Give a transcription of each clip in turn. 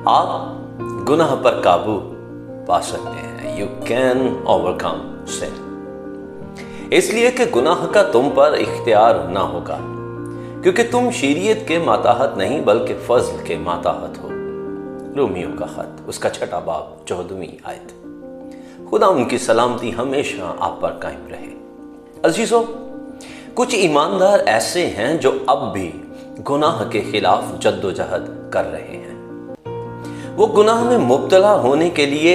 آپ گناہ پر قابو پا سکتے ہیں. یو کین اوورکم سن. اس لیے کہ گناہ کا تم پر اختیار نہ ہوگا، کیونکہ تم شریعت کے ماتحت نہیں بلکہ فضل کے ماتحت ہو. رومیو کا خط، اس کا 6 باب 14 آیت. خدا ان کی سلامتی ہمیشہ آپ پر قائم رہے. عزیزو، کچھ ایماندار ایسے ہیں جو اب بھی گناہ کے خلاف جد و جہد کر رہے ہیں. وہ گناہ میں مبتلا ہونے کے لیے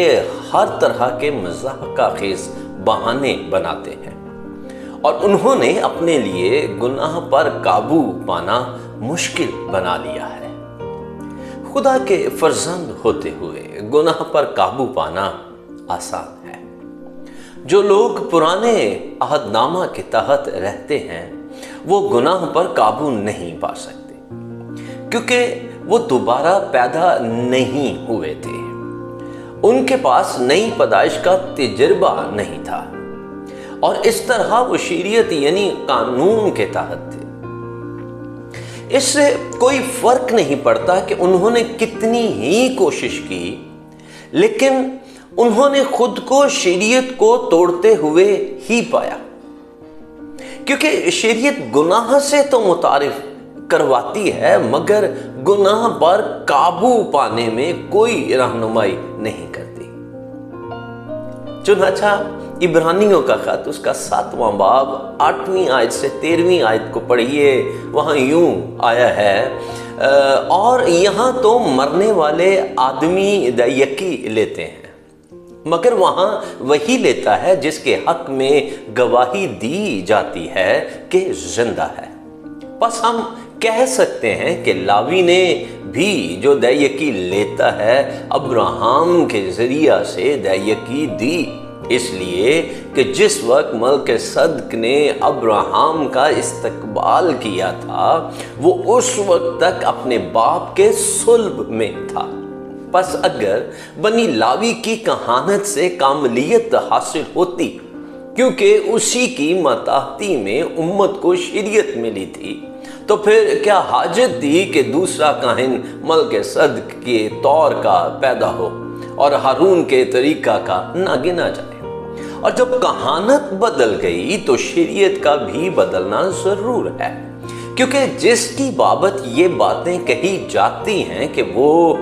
ہر طرح کے مضحکہ خیز بہانے بناتے ہیں، اور انہوں نے اپنے لیے گناہ پر قابو پانا مشکل بنا لیا ہے. خدا کے فرزند ہوتے ہوئے گناہ پر قابو پانا آسان ہے. جو لوگ پرانے عہد نامہ کے تحت رہتے ہیں وہ گناہ پر قابو نہیں پا سکتے، کیونکہ وہ دوبارہ پیدا نہیں ہوئے تھے. ان کے پاس نئی پیدائش کا تجربہ نہیں تھا، اور اس طرح وہ شریعت یعنی قانون کے تحت تھے. اس سے کوئی فرق نہیں پڑتا کہ انہوں نے کتنی ہی کوشش کی، لیکن انہوں نے خود کو شریعت کو توڑتے ہوئے ہی پایا. کیونکہ شریعت گناہ سے تو متعارف کرواتی ہے، مگر گناہ پر قابو پانے میں کوئی رہنمائی نہیں کرتی. چنانچہ عبرانیوں کا خط، اس کا 7واں باب 8ویں آیت سے 13ویں آیت کو پڑھیے. وہاں یوں آیا ہے، اور یہاں تو مرنے والے آدمی یقی لیتے ہیں، مگر وہاں وہی لیتا ہے جس کے حق میں گواہی دی جاتی ہے کہ زندہ ہے. بس ہم کہہ سکتے ہیں کہ لاوی نے بھی جو دیکی لیتا ہے ابراہام کے ذریعہ سے دیکی دی، اس لیے کہ جس وقت ملک صدق نے ابراہام کا استقبال کیا تھا وہ اس وقت تک اپنے باپ کے صلب میں تھا. پس اگر بنی لاوی کی کہانت سے کاملیت حاصل ہوتی، کیونکہ اسی کی ماتحتی میں امت کو شریعت ملی تھی، تو پھر کیا حاجت تھی کہ دوسرا کاہن ملک صدق کے طور کا پیدا ہو اور ہارون کے طریقہ کا نہ گنا جائے. اور جب کہانت بدل گئی تو شریعت کا بھی بدلنا ضرور ہے، کیونکہ جس کی بابت یہ باتیں کہی جاتی ہیں کہ وہ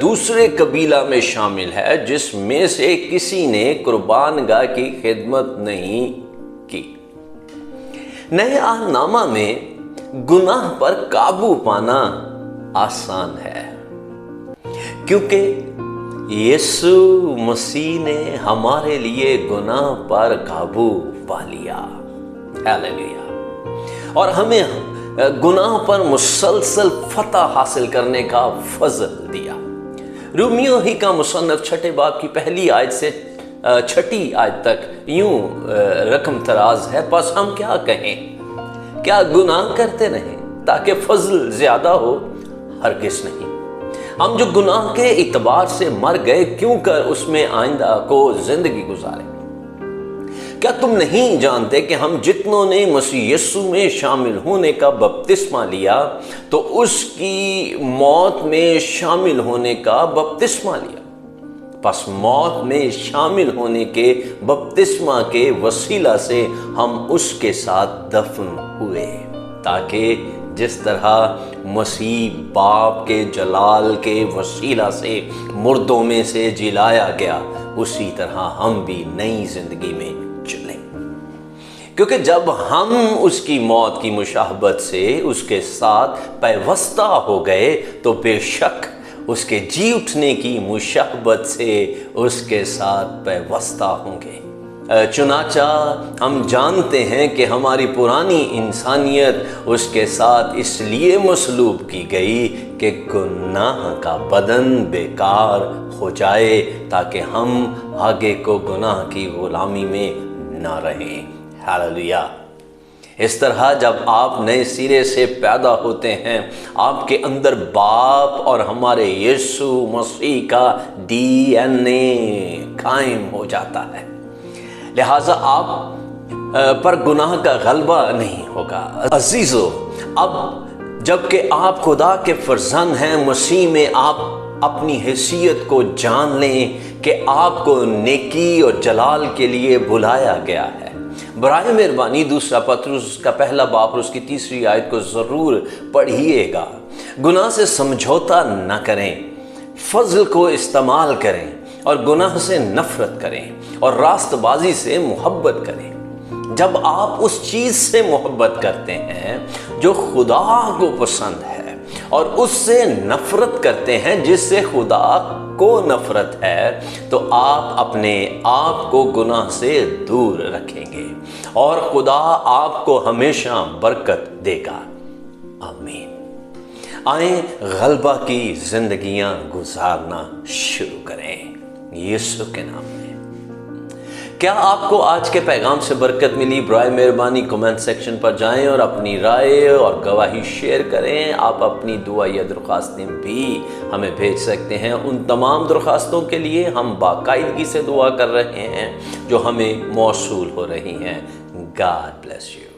دوسرے قبیلہ میں شامل ہے جس میں سے کسی نے قربان گاہ کی خدمت نہیں کی. نئے عہد نامہ میں گناہ پر قابو پانا آسان ہے، کیونکہ یسوع مسیح نے ہمارے لیے گناہ پر قابو پا لیا. ہیلیلویا. اور ہمیں گناہ پر مسلسل فتح حاصل کرنے کا فضل دیا. رومیو ہی کا مصنف 6 باب کی 1 آیت سے 6 آیت تک یوں رقم تراز ہے، پس ہم کیا کہیں؟ کیا گناہ کرتے رہیں تاکہ فضل زیادہ ہو؟ ہرگز نہیں. ہم جو گناہ کے اعتبار سے مر گئے، کیوں کر اس میں آئندہ کو زندگی گزاریں؟ کیا تم نہیں جانتے کہ ہم جتنوں نے مسیح یسوع میں شامل ہونے کا بپتسمہ لیا تو اس کی موت میں شامل ہونے کا بپتسمہ لیا؟ پس موت میں شامل ہونے کے بپتسمہ کے وسیلہ سے ہم اس کے ساتھ دفن ہوئے، تاکہ جس طرح مسیح باپ کے جلال کے وسیلہ سے مردوں میں سے جلایا گیا، اسی طرح ہم بھی نئی زندگی میں چلیں. کیونکہ جب ہم اس کی موت کی مشابہت سے اس کے ساتھ پیوستہ ہو گئے تو بے شک اس کے جی اٹھنے کی مشابہت سے اس کے ساتھ پیوستہ ہوں گے. چنانچہ ہم جانتے ہیں کہ ہماری پرانی انسانیت اس کے ساتھ اس لیے مصلوب کی گئی کہ گناہ کا بدن بیکار ہو جائے، تاکہ ہم آگے کو گناہ کی غلامی میں نہ رہیں. ہاللویا. اس طرح جب آپ نئے سرے سے پیدا ہوتے ہیں، آپ کے اندر باپ اور ہمارے یسوع مسیح کا DNA قائم ہو جاتا ہے، لہٰذا آپ پر گناہ کا غلبہ نہیں ہوگا. عزیزو، اب جب کہ آپ خدا کے فرزند ہیں، مسیح میں آپ اپنی حیثیت کو جان لیں کہ آپ کو نیکی اور جلال کے لیے بلایا گیا ہے۔ برائے مہربانی دوسرا پطرس کا پہلا باب اور اس کی 3 آیت کو ضرور پڑھیے گا۔ گناہ سے سمجھوتا نہ کریں، فضل کو استعمال کریں اور گناہ سے نفرت کریں اور راست بازی سے محبت کریں۔ جب آپ اس چیز سے محبت کرتے ہیں جو خدا کو پسند ہے اور اس سے نفرت کرتے ہیں جس سے خدا کو نفرت ہے، تو آپ اپنے آپ کو گناہ سے دور رکھیں گے اور خدا آپ کو ہمیشہ برکت دے گا۔ آمین۔ آئیں غلبہ کی زندگیاں گزارنا شروع کریں یسوع کے نام میں۔ کیا آپ کو آج کے پیغام سے برکت ملی؟ برائے مہربانی کمنٹ سیکشن پر جائیں اور اپنی رائے اور گواہی شیئر کریں۔ آپ اپنی دعا یا درخواستیں بھی ہمیں بھیج سکتے ہیں۔ ان تمام درخواستوں کے لیے ہم باقاعدگی سے دعا کر رہے ہیں جو ہمیں موصول ہو رہی ہیں۔ God bless you۔